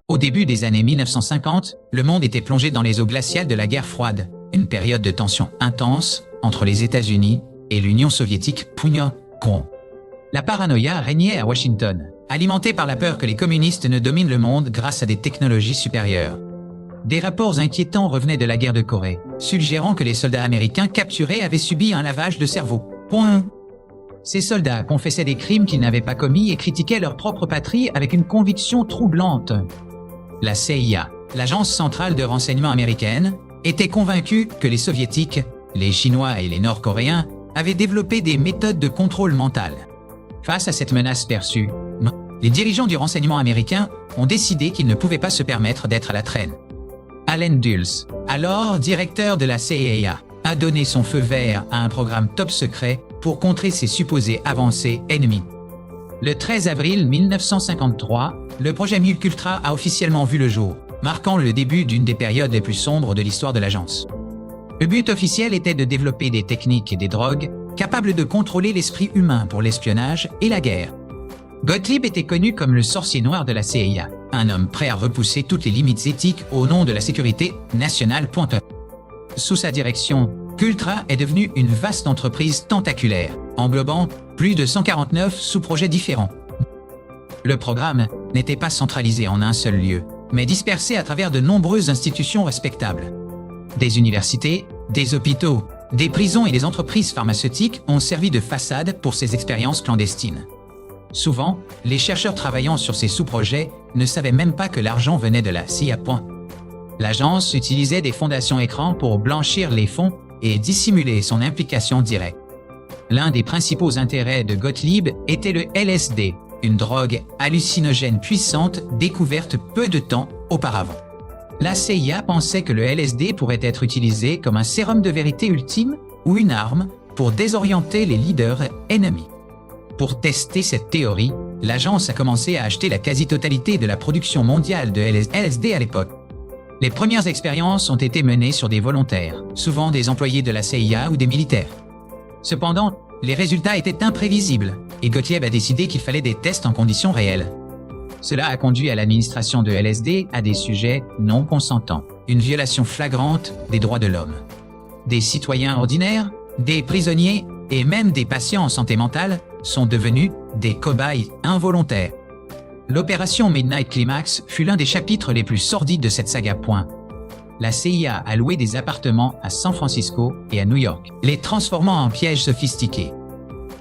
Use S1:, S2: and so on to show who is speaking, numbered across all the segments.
S1: Au début des années 1950, le monde était plongé dans les eaux glaciales de la guerre froide, une période de tension intense entre les États-Unis et l'Union soviétique. La paranoïa régnait à Washington, alimentée par la peur que les communistes ne dominent le monde grâce à des technologies supérieures. Des rapports inquiétants revenaient de la guerre de Corée, suggérant que les soldats américains capturés avaient subi un lavage de cerveau. Ces soldats confessaient des crimes qu'ils n'avaient pas commis et critiquaient leur propre patrie avec une conviction troublante. La CIA, l'agence centrale de renseignement américaine, était convaincue que les Soviétiques, les Chinois et les Nord-Coréens avaient développé des méthodes de contrôle mental. Face à cette menace perçue, les dirigeants du renseignement américain ont décidé qu'ils ne pouvaient pas se permettre d'être à la traîne. Allen Dulles, alors directeur de la CIA, a donné son feu vert à un programme top secret pour contrer ces supposées avancées ennemies. Le 13 avril 1953, le projet MK-Ultra a officiellement vu le jour, marquant le début d'une des périodes les plus sombres de l'histoire de l'agence. Le but officiel était de développer des techniques et des drogues capables de contrôler l'esprit humain pour l'espionnage et la guerre. Gottlieb était connu comme le sorcier noir de la CIA, un homme prêt à repousser toutes les limites éthiques au nom de la sécurité nationale. Sous sa direction, MK-Ultra est devenu une vaste entreprise tentaculaire, englobant plus de 149 sous-projets différents. Le programme n'était pas centralisé en un seul lieu, mais dispersé à travers de nombreuses institutions respectables. Des universités, des hôpitaux, des prisons et des entreprises pharmaceutiques ont servi de façade pour ces expériences clandestines. Souvent, les chercheurs travaillant sur ces sous-projets ne savaient même pas que l'argent venait de la CIA. L'agence utilisait des fondations écrans pour blanchir les fonds et dissimuler son implication directe. L'un des principaux intérêts de Gottlieb était le LSD, une drogue hallucinogène puissante découverte peu de temps auparavant. La CIA pensait que le LSD pourrait être utilisé comme un sérum de vérité ultime ou une arme pour désorienter les leaders ennemis. Pour tester cette théorie, l'agence a commencé à acheter la quasi-totalité de la production mondiale de LSD à l'époque. Les premières expériences ont été menées sur des volontaires, souvent des employés de la CIA ou des militaires. Cependant, les résultats étaient imprévisibles et Gottlieb a décidé qu'il fallait des tests en conditions réelles. Cela a conduit à l'administration de LSD à des sujets non consentants, une violation flagrante des droits de l'homme. Des citoyens ordinaires, des prisonniers et même des patients en santé mentale sont devenus des cobayes involontaires. L'opération Midnight Climax fut l'un des chapitres les plus sordides de cette saga. La CIA a loué des appartements à San Francisco et à New York, les transformant en pièges sophistiqués.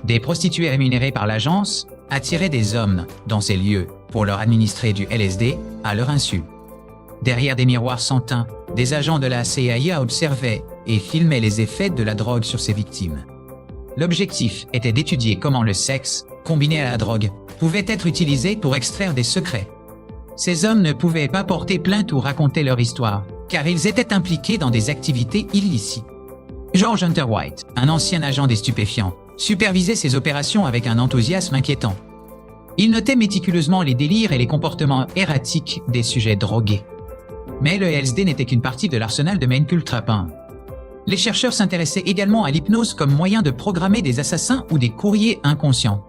S1: Des prostituées rémunérées par l'agence attiraient des hommes dans ces lieux pour leur administrer du LSD à leur insu. Derrière des miroirs sans teint, des agents de la CIA observaient et filmaient les effets de la drogue sur ces victimes. L'objectif était d'étudier comment le sexe, combiné à la drogue, pouvait être utilisé pour extraire des secrets. Ces hommes ne pouvaient pas porter plainte ou raconter leur histoire, car ils étaient impliqués dans des activités illicites. George Hunter White, un ancien agent des stupéfiants, supervisait ces opérations avec un enthousiasme inquiétant. Il notait méticuleusement les délires et les comportements erratiques des sujets drogués. Mais le LSD n'était qu'une partie de l'arsenal de MK-Ultra. Les chercheurs s'intéressaient également à l'hypnose comme moyen de programmer des assassins ou des courriers inconscients.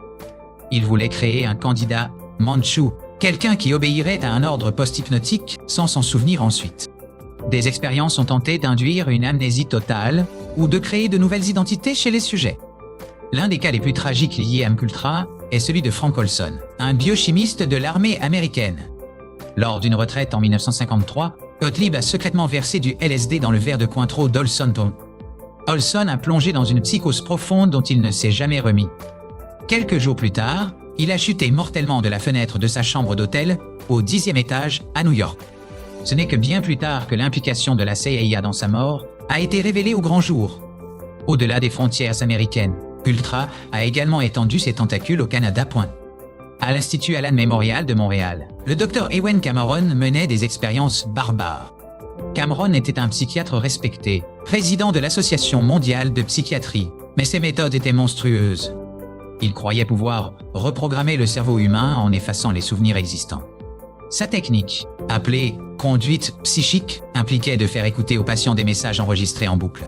S1: Ils voulaient créer un candidat Manchu, quelqu'un qui obéirait à un ordre post-hypnotique sans s'en souvenir ensuite. Des expériences ont tenté d'induire une amnésie totale ou de créer de nouvelles identités chez les sujets. L'un des cas les plus tragiques liés à MK-Ultra est celui de Frank Olson, un biochimiste de l'armée américaine. Lors d'une retraite en 1953, Gottlieb a secrètement versé du LSD dans le verre de Cointreau d'Olson. Olson a plongé dans une psychose profonde dont il ne s'est jamais remis. Quelques jours plus tard, il a chuté mortellement de la fenêtre de sa chambre d'hôtel au 10e étage à New York. Ce n'est que bien plus tard que l'implication de la CIA dans sa mort a été révélée au grand jour. Au-delà des frontières américaines, Ultra a également étendu ses tentacules au Canada. À l'Institut Allen Memorial de Montréal, le Dr Ewen Cameron menait des expériences barbares. Cameron était un psychiatre respecté, président de l'Association mondiale de psychiatrie, mais ses méthodes étaient monstrueuses. Il croyait pouvoir reprogrammer le cerveau humain en effaçant les souvenirs existants. Sa technique, appelée conduite psychique, impliquait de faire écouter aux patients des messages enregistrés en boucle.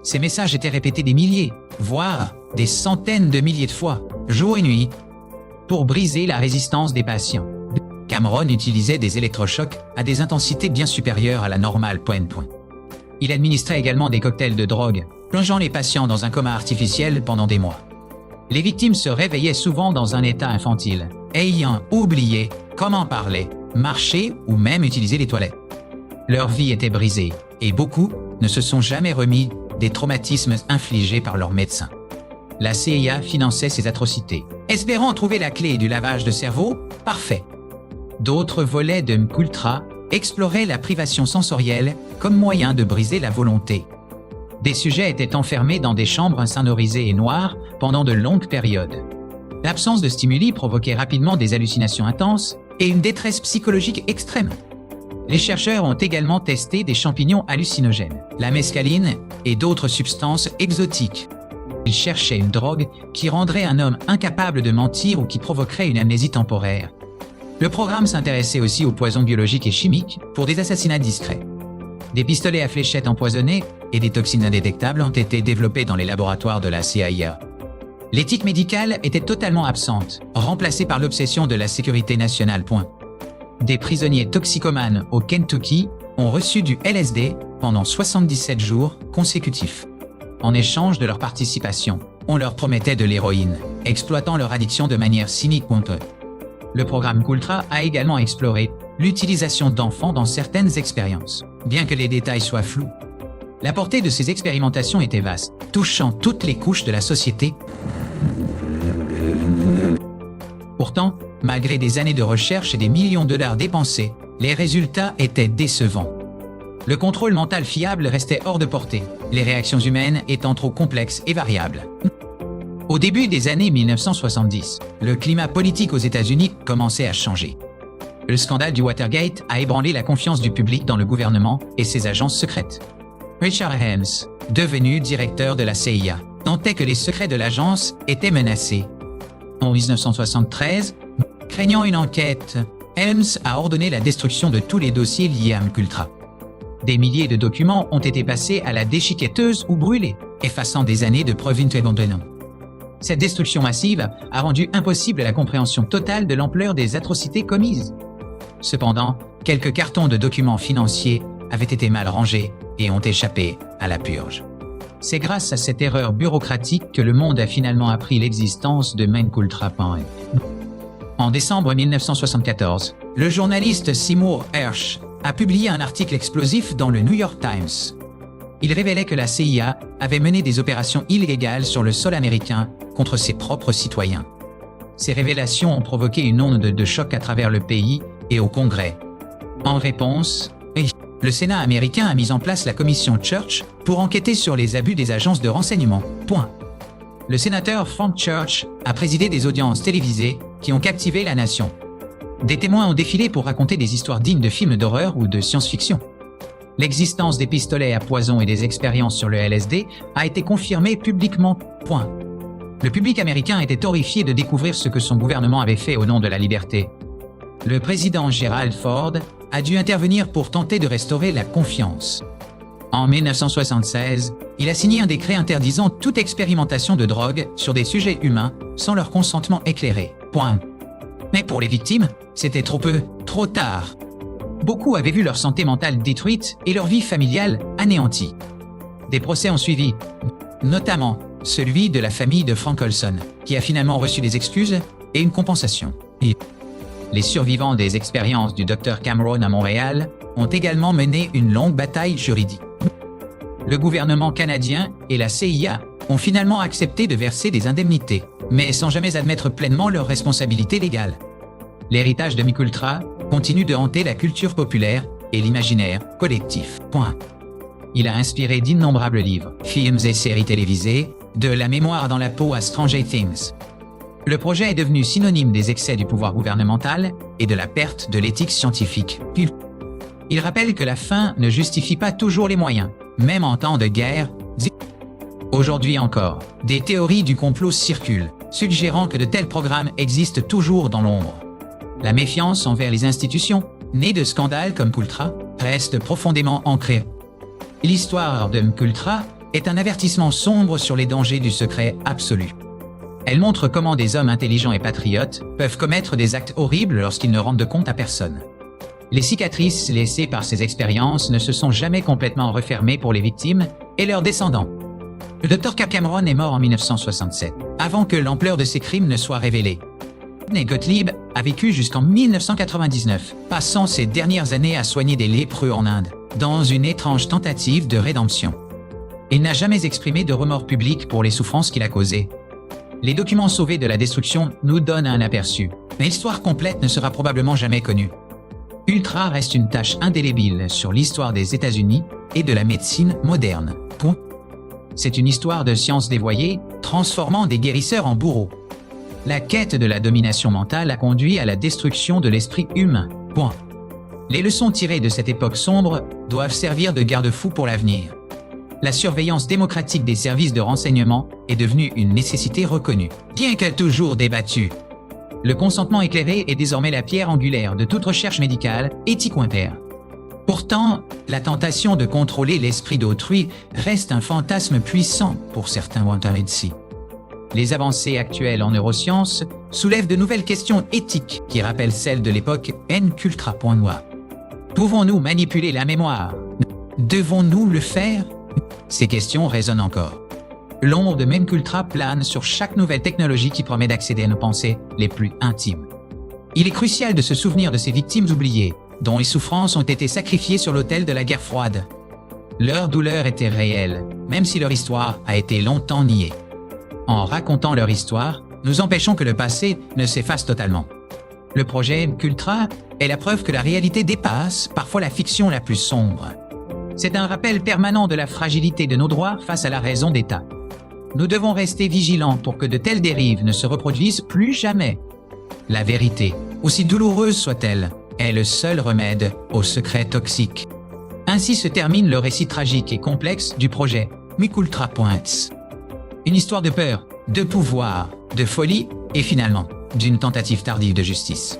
S1: Ces messages étaient répétés des milliers, voire des centaines de milliers de fois, jour et nuit, pour briser la résistance des patients. Cameron utilisait des électrochocs à des intensités bien supérieures à la normale. Il administrait également des cocktails de drogue, plongeant les patients dans un coma artificiel pendant des mois. Les victimes se réveillaient souvent dans un état infantile, ayant oublié comment parler, marcher ou même utiliser les toilettes. Leur vie était brisée et beaucoup ne se sont jamais remis des traumatismes infligés par leurs médecins. La CIA finançait ces atrocités, espérant trouver la clé du lavage de cerveau parfait. D'autres volets de MKUltra exploraient la privation sensorielle comme moyen de briser la volonté. Des sujets étaient enfermés dans des chambres insonorisées et noires pendant de longues périodes. L'absence de stimuli provoquait rapidement des hallucinations intenses et une détresse psychologique extrême. Les chercheurs ont également testé des champignons hallucinogènes, la mescaline et d'autres substances exotiques. Ils cherchaient une drogue qui rendrait un homme incapable de mentir ou qui provoquerait une amnésie temporaire. Le programme s'intéressait aussi aux poisons biologiques et chimiques pour des assassinats discrets. Des pistolets à fléchettes empoisonnés et des toxines indétectables ont été développés dans les laboratoires de la CIA. L'éthique médicale était totalement absente, remplacée par l'obsession de la sécurité nationale. Des prisonniers toxicomanes au Kentucky ont reçu du LSD pendant 77 jours consécutifs. En échange de leur participation, on leur promettait de l'héroïne, exploitant leur addiction de manière cynique. Le programme MKUltra a également exploré l'utilisation d'enfants dans certaines expériences, bien que les détails soient flous. La portée de ces expérimentations était vaste, touchant toutes les couches de la société. Pourtant, malgré des années de recherche et des millions de dollars dépensés, les résultats étaient décevants. Le contrôle mental fiable restait hors de portée, les réactions humaines étant trop complexes et variables. Au début des années 1970, le climat politique aux États-Unis commençait à changer. Le scandale du Watergate a ébranlé la confiance du public dans le gouvernement et ses agences secrètes. Richard Helms, devenu directeur de la CIA, tentait que les secrets de l'agence étaient menacés. En 1973, craignant une enquête, Helms a ordonné la destruction de tous les dossiers liés à MKUltra. Des milliers de documents ont été passés à la déchiquetteuse ou brûlés, effaçant des années de preuves indépendantes. Cette destruction massive a rendu impossible la compréhension totale de l'ampleur des atrocités commises. Cependant, quelques cartons de documents financiers avaient été mal rangés et ont échappé à la purge. C'est grâce à cette erreur bureaucratique que le monde a finalement appris l'existence de MKUltra. En décembre 1974, le journaliste Seymour Hersh a publié un article explosif dans le New York Times. Il révélait que la CIA avait mené des opérations illégales sur le sol américain contre ses propres citoyens. Ces révélations ont provoqué une onde de choc à travers le pays et au Congrès. En réponse, le Sénat américain a mis en place la commission Church pour enquêter sur les abus des agences de renseignement. Le sénateur Frank Church a présidé des audiences télévisées qui ont captivé la nation. Des témoins ont défilé pour raconter des histoires dignes de films d'horreur ou de science-fiction. L'existence des pistolets à poison et des expériences sur le LSD a été confirmée publiquement. Le public américain était horrifié de découvrir ce que son gouvernement avait fait au nom de la liberté. Le président Gerald Ford a dû intervenir pour tenter de restaurer la confiance. En 1976, il a signé un décret interdisant toute expérimentation de drogue sur des sujets humains sans leur consentement éclairé. Mais pour les victimes, c'était trop peu, trop tard. Beaucoup avaient vu leur santé mentale détruite et leur vie familiale anéantie. Des procès ont suivi, notamment celui de la famille de Frank Olson, qui a finalement reçu des excuses et une compensation. Les survivants des expériences du Dr Cameron à Montréal ont également mené une longue bataille juridique. Le gouvernement canadien et la CIA ont finalement accepté de verser des indemnités, mais sans jamais admettre pleinement leurs responsabilités légales. L'héritage de MKUltra continue de hanter la culture populaire et l'imaginaire collectif. Il a inspiré d'innombrables livres, films et séries télévisées, de La mémoire dans la peau à Stranger Things. Le projet est devenu synonyme des excès du pouvoir gouvernemental et de la perte de l'éthique scientifique. Il rappelle que la fin ne justifie pas toujours les moyens, même en temps de guerre. Aujourd'hui encore, des théories du complot circulent, suggérant que de tels programmes existent toujours dans l'ombre. La méfiance envers les institutions, née de scandales comme MKUltra, reste profondément ancrée. L'histoire de MKUltra est un avertissement sombre sur les dangers du secret absolu. Elle montre comment des hommes intelligents et patriotes peuvent commettre des actes horribles lorsqu'ils ne rendent compte à personne. Les cicatrices laissées par ces expériences ne se sont jamais complètement refermées pour les victimes et leurs descendants. Le Dr Cameron est mort en 1967, avant que l'ampleur de ses crimes ne soit révélée. Sidney Gottlieb a vécu jusqu'en 1999, passant ses dernières années à soigner des lépreux en Inde, dans une étrange tentative de rédemption. Il n'a jamais exprimé de remords public pour les souffrances qu'il a causées. Les documents sauvés de la destruction nous donnent un aperçu, mais l'histoire complète ne sera probablement jamais connue. Ultra reste une tache indélébile sur l'histoire des États-Unis et de la médecine moderne. C'est une histoire de science dévoyée, transformant des guérisseurs en bourreaux. La quête de la domination mentale a conduit à la destruction de l'esprit humain. Les leçons tirées de cette époque sombre doivent servir de garde-fou pour l'avenir. La surveillance démocratique des services de renseignement est devenue une nécessité reconnue, bien que toujours débattue. Le consentement éclairé est désormais la pierre angulaire de toute recherche médicale, éthique ou impère. Pourtant, la tentation de contrôler l'esprit d'autrui reste un fantasme puissant pour certains Wantaredsi. Les avancées actuelles en neurosciences soulèvent de nouvelles questions éthiques qui rappellent celles de l'époque Nkultra.noir. Pouvons-nous manipuler la mémoire? Devons-nous le faire? Ces questions résonnent encore. L'ombre de Nkultra plane sur chaque nouvelle technologie qui promet d'accéder à nos pensées les plus intimes. Il est crucial de se souvenir de ces victimes oubliées, dont les souffrances ont été sacrifiées sur l'autel de la guerre froide. Leur douleur était réelle, même si leur histoire a été longtemps niée. En racontant leur histoire, nous empêchons que le passé ne s'efface totalement. Le projet Nkultra est la preuve que la réalité dépasse parfois la fiction la plus sombre. C'est un rappel permanent de la fragilité de nos droits face à la raison d'État. Nous devons rester vigilants pour que de telles dérives ne se reproduisent plus jamais. La vérité, aussi douloureuse soit-elle, est le seul remède aux secrets toxiques. Ainsi se termine le récit tragique et complexe du projet Nkultra.s. Une histoire de peur, de pouvoir, de folie et finalement, d'une tentative tardive de justice.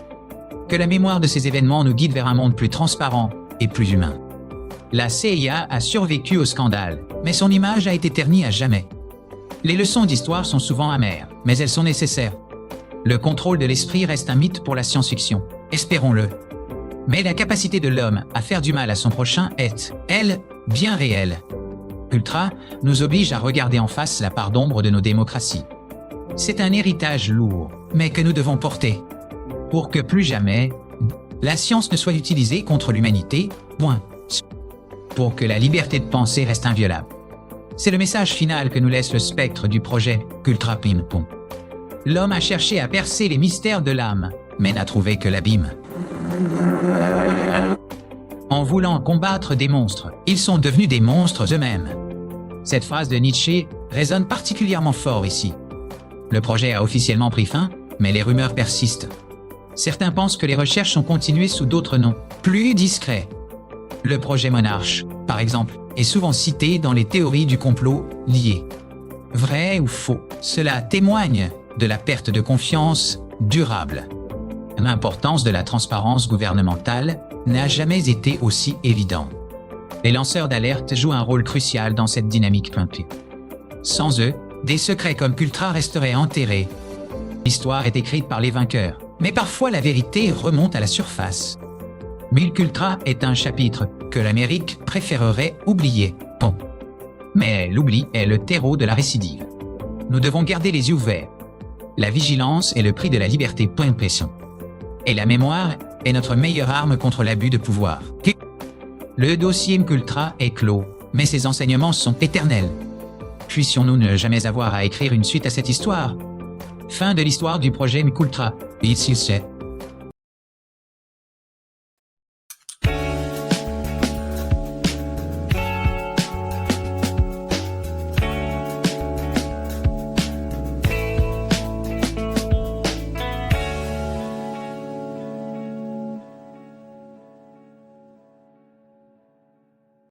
S1: Que la mémoire de ces événements nous guide vers un monde plus transparent et plus humain. La CIA a survécu au scandale, mais son image a été ternie à jamais. Les leçons d'histoire sont souvent amères, mais elles sont nécessaires. Le contrôle de l'esprit reste un mythe pour la science-fiction, espérons-le. Mais la capacité de l'homme à faire du mal à son prochain est, elle, bien réelle. Ultra nous oblige à regarder en face la part d'ombre de nos démocraties. C'est un héritage lourd, mais que nous devons porter. Pour que plus jamais, la science ne soit utilisée contre l'humanité, pour que la liberté de penser reste inviolable. C'est le message final que nous laisse le spectre du projet Nkultra.s. L'homme a cherché à percer les mystères de l'âme, mais n'a trouvé que l'abîme. En voulant combattre des monstres, ils sont devenus des monstres eux-mêmes. Cette phrase de Nietzsche résonne particulièrement fort ici. Le projet a officiellement pris fin, mais les rumeurs persistent. Certains pensent que les recherches sont continuées sous d'autres noms, plus discrets. Le projet Monarch, par exemple, est souvent cité dans les théories du complot liées. Vrai ou faux, cela témoigne de la perte de confiance durable. L'importance de la transparence gouvernementale n'a jamais été aussi évidente. Les lanceurs d'alerte jouent un rôle crucial dans cette dynamique pointue. Sans eux, des secrets comme Ultra resteraient enterrés. L'histoire est écrite par les vainqueurs, mais parfois la vérité remonte à la surface. Nkultra est un chapitre que l'Amérique préférerait oublier. Mais l'oubli est le terreau de la récidive. Nous devons garder les yeux ouverts. La vigilance est le prix de la liberté. Et la mémoire est notre meilleure arme contre l'abus de pouvoir. Le dossier Nkultra est clos, mais ses enseignements sont éternels. Puissions-nous ne jamais avoir à écrire une suite à cette histoire? Fin de l'histoire du projet Nkultra.